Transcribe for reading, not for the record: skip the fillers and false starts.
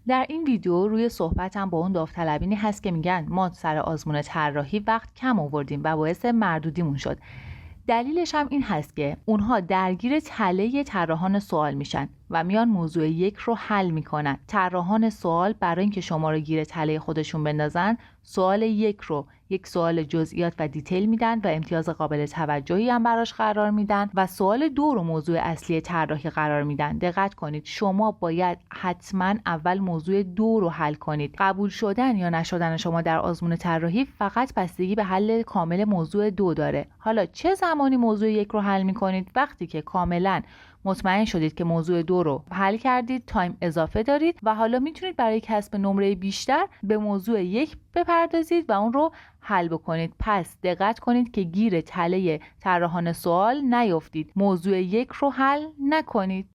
در این ویدیو روی صحبتم با اون داوطلبینی هست که میگن ما سر آزمون طراحی وقت کم آوردیم و باعث مردودیمون شد. دلیلش هم این هست که اونها درگیر تله طراحان سوال میشن و میان موضوع یک رو حل میکنن. طراحان سوال برای اینکه شما رو گیر تله خودشون بندازن، سوال یک رو یک سوال جزئیات و دیتیل میدن و امتیاز قابل توجهی هم براش قرار میدن و سوال دو رو موضوع اصلی طراحی قرار میدن. دقت کنید، شما باید حتما اول موضوع دو رو حل کنید. قبول شدن یا نشدن شما در آزمون طراحی فقط بستگی به حل کامل موضوع دو داره. حالا چه زمانی موضوع یک رو حل میکنید؟ وقتی که کاملا مطمئن شدید که موضوع دو رو حل کردید، تایم اضافه دارید و حالا میتونید برای کسب نمره بیشتر به موضوع یک بپردازید و اون رو حل بکنید. پس دقت کنید که گیر تله طراحان سوال نیفتید، موضوع یک رو حل نکنید.